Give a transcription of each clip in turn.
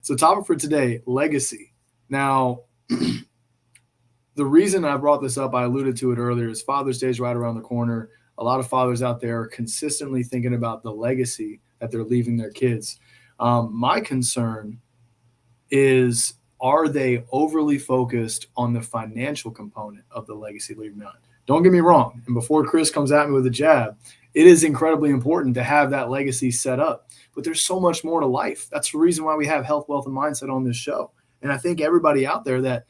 So, topic for today, legacy. Now, the reason I brought this up, I alluded to it earlier, is Father's Day is right around the corner. A lot of fathers out there are consistently thinking about the legacy that they're leaving their kids. My concern is, are they overly focused on the financial component of the legacy leaving behind? Don't get me wrong. And before Chris comes at me with a jab, it is incredibly important to have that legacy set up. But there's so much more to life. That's the reason why we have health, wealth, and mindset on this show. And I think everybody out there that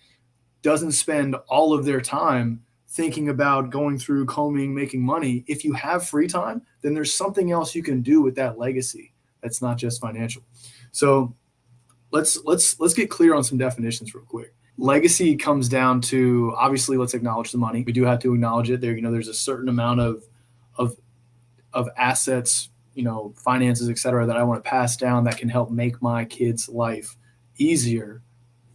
doesn't spend all of their time thinking about going through combing, making money, if you have free time, then there's something else you can do with that legacy that's not just financial. So let's get clear on some definitions real quick. Legacy comes down to, obviously, let's acknowledge the money. We do have to acknowledge it. There's a certain amount of of assets, finances, et cetera, that I want to pass down that can help make my kids' life easier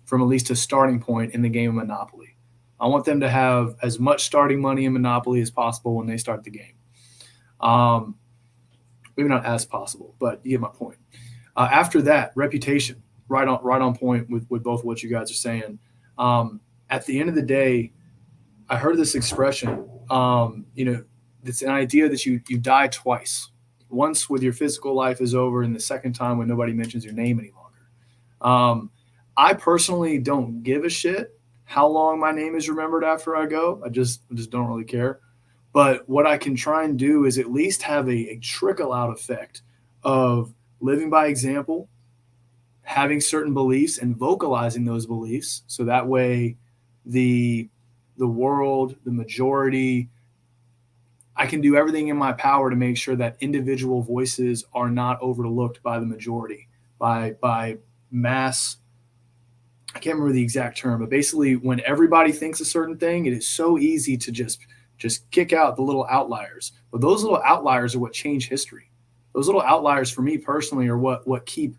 from at least a starting point in the game of Monopoly. I want them to have as much starting money in Monopoly as possible when they start the game. Um, Maybe not as possible, but you get my point. After that, reputation, right on point with both what you guys are saying. At the end of the day, I heard this expression. It's an idea that you die twice. Once with your physical life is over, and the second time when nobody mentions your name any longer. I personally don't give a shit how long my name is remembered after I go. I just don't really care. But what I can try and do is at least have a trickle out effect of living by example, having certain beliefs and vocalizing those beliefs. So that way the the world, the majority, I can do everything in my power to make sure that individual voices are not overlooked by the majority, by mass. I can't remember the exact term, but basically when everybody thinks a certain thing, it is so easy to just kick out the little outliers. But those little outliers are what change history. Those little outliers for me personally are what keep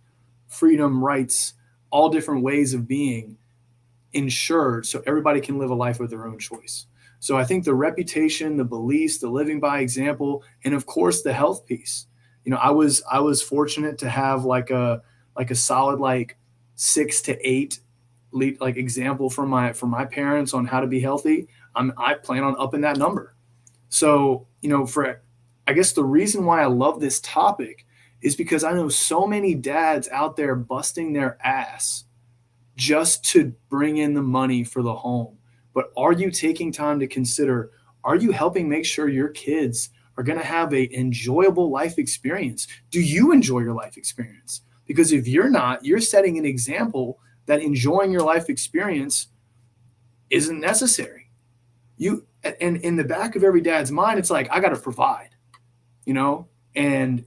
freedom, rights, all different ways of being insured so everybody can live a life of their own choice. So I think the reputation, the beliefs, the living by example, and of course the health piece. I was fortunate to have like a solid like 6 to 8 like example from my parents on how to be healthy. I plan on upping that number. So, for I guess the reason why I love this topic is because I know so many dads out there busting their ass just to bring in the money for the home. But are you taking time to consider, are you helping make sure your kids are going to have a enjoyable life experience? Do you enjoy your life experience? Because if you're not, you're setting an example that enjoying your life experience isn't necessary. You and in the back of every dad's mind, it's like, I got to provide, you know? And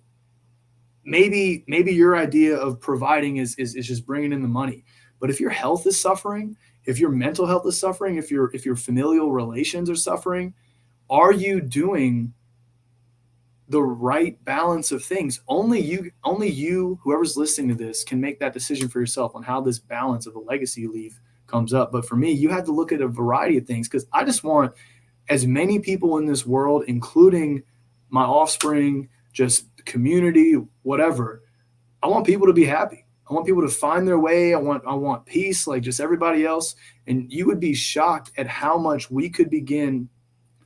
maybe your idea of providing is just bringing in the money. But if your health is suffering, if your mental health is suffering, if your familial relations are suffering, are you doing the right balance of things? Only you, whoever's listening to this, can make that decision for yourself on how this balance of the legacy you leave comes up. But for me, you have to look at a variety of things, because I just want as many people in this world, including my offspring, just community, whatever. I want people to be happy. I want people to find their way. I want peace, like just everybody else. And you would be shocked at how much we could begin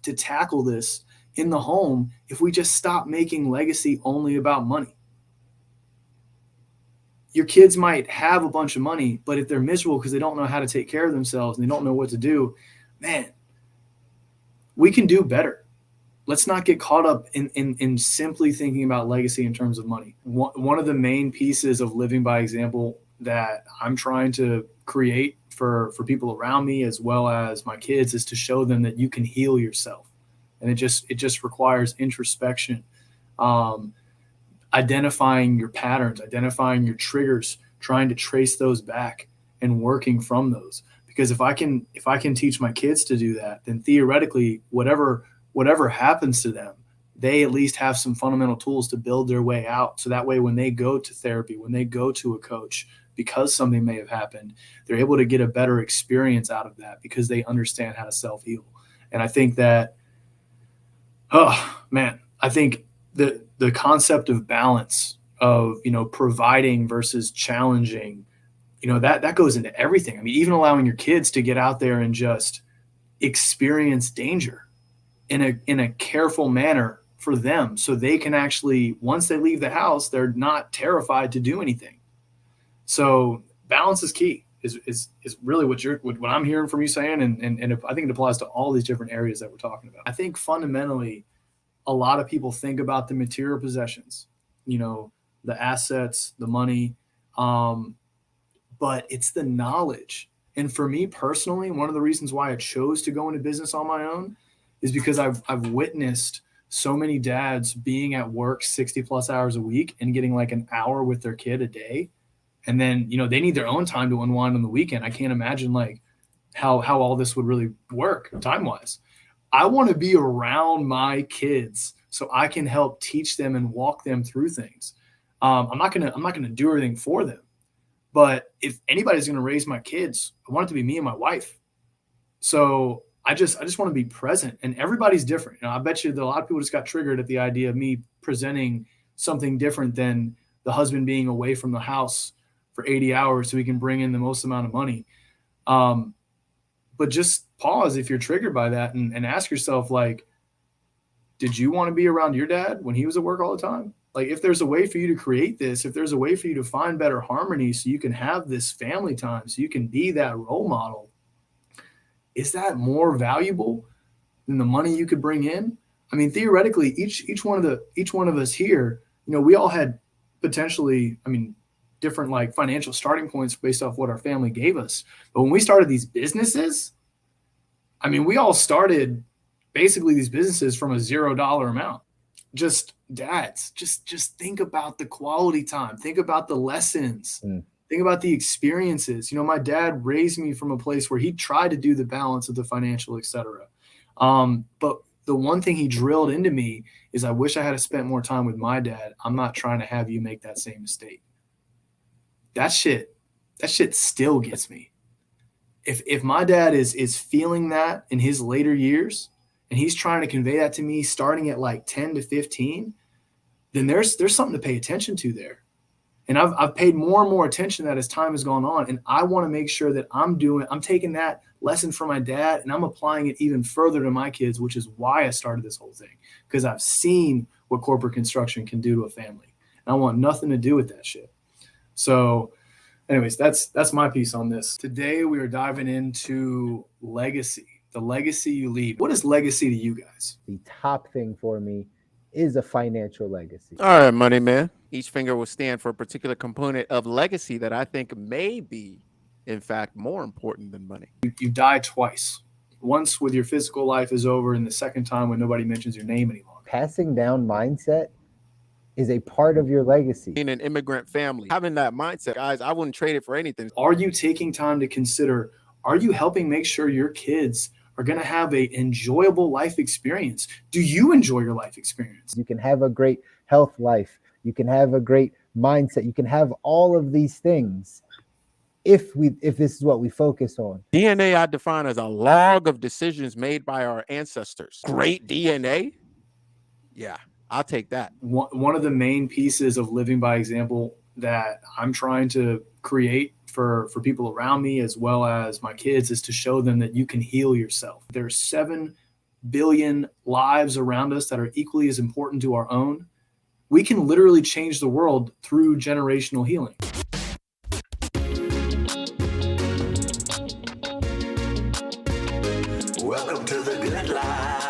to tackle this in the home if we just stop making legacy only about money. Your kids might have a bunch of money, but if they're miserable because they don't know how to take care of themselves and they don't know what to do, man, we can do better. Let's not get caught up in simply thinking about legacy in terms of money. One of the main pieces of living by example that I'm trying to create for people around me as well as my kids is to show them that you can heal yourself. And it just requires introspection, um, identifying your patterns, identifying your triggers, trying to trace those back and working from those. Because if I can teach my kids to do that, then theoretically, whatever happens to them, they at least have some fundamental tools to build their way out. So that way, when they go to therapy, when they go to a coach, because something may have happened, they're able to get a better experience out of that because they understand how to self heal. And I think that, oh man, I think the concept of balance of providing versus challenging that goes into everything. I mean, even allowing your kids to get out there and just experience danger in a careful manner for them, so they can actually, once they leave the house, they're not terrified to do anything. So balance is key, is really what I'm hearing from you saying, and I think it applies to all these different areas that we're talking about. I think fundamentally, a lot of people think about the material possessions, the assets, the money, but it's the knowledge. And for me personally, one of the reasons why I chose to go into business on my own is because I've witnessed so many dads being at work 60 plus hours a week and getting like an hour with their kid a day. And then, they need their own time to unwind on the weekend. I can't imagine like how all this would really work time wise. I want to be around my kids so I can help teach them and walk them through things. I'm not gonna do everything for them, but if anybody's gonna raise my kids, I want it to be me and my wife. So I just want to be present, and everybody's different. I bet you that a lot of people just got triggered at the idea of me presenting something different than the husband being away from the house for 80 hours so he can bring in the most amount of money. But just pause if you're triggered by that and ask yourself, like, did you want to be around your dad when he was at work all the time? Like, if there's a way for you to create this, if there's a way for you to find better harmony so you can have this family time, so you can be that role model, is that more valuable than the money you could bring in? I mean, theoretically, each one of us here, we all had potentially, different like financial starting points based off what our family gave us. But when we started these businesses, we all started basically these businesses from a $0 amount. Just dads, just think about the quality time. Think about the lessons. Think about the experiences. My dad raised me from a place where he tried to do the balance of the financial, et cetera. But the one thing he drilled into me is, I wish I had spent more time with my dad. I'm not trying to have you make that same mistake. That shit still gets me. If my dad is feeling that in his later years, and he's trying to convey that to me starting at like 10 to 15, then there's something to pay attention to there. And I've paid more and more attention to that as time has gone on. And I want to make sure that I'm taking that lesson from my dad and I'm applying it even further to my kids, which is why I started this whole thing, because I've seen what corporate construction can do to a family. And I want nothing to do with that shit. So anyways, that's my piece on this. Today, we are diving into legacy, the legacy you leave. What is legacy to you guys? The top thing for me is a financial legacy. All right, money man. Each finger will stand for a particular component of legacy that I think may be, in fact, more important than money. You die twice. Once with your physical life is over, and the second time when nobody mentions your name any longer. Passing down mindset is a part of your legacy. In an immigrant family, having that mindset, guys, I wouldn't trade it for anything. Are you taking time to consider, are you helping make sure your kids are going to have an enjoyable life experience? Do you enjoy your life experience? You can have a great health life. You can have a great mindset. You can have all of these things if this is what we focus on. DNA I define as a log of decisions made by our ancestors. Great DNA? Yeah, I'll take that. One of the main pieces of living by example that I'm trying to create for people around me as well as my kids is to show them that you can heal yourself. There's 7 billion lives around us that are equally as important to our own. We can literally change the world through generational healing. Welcome to the good life.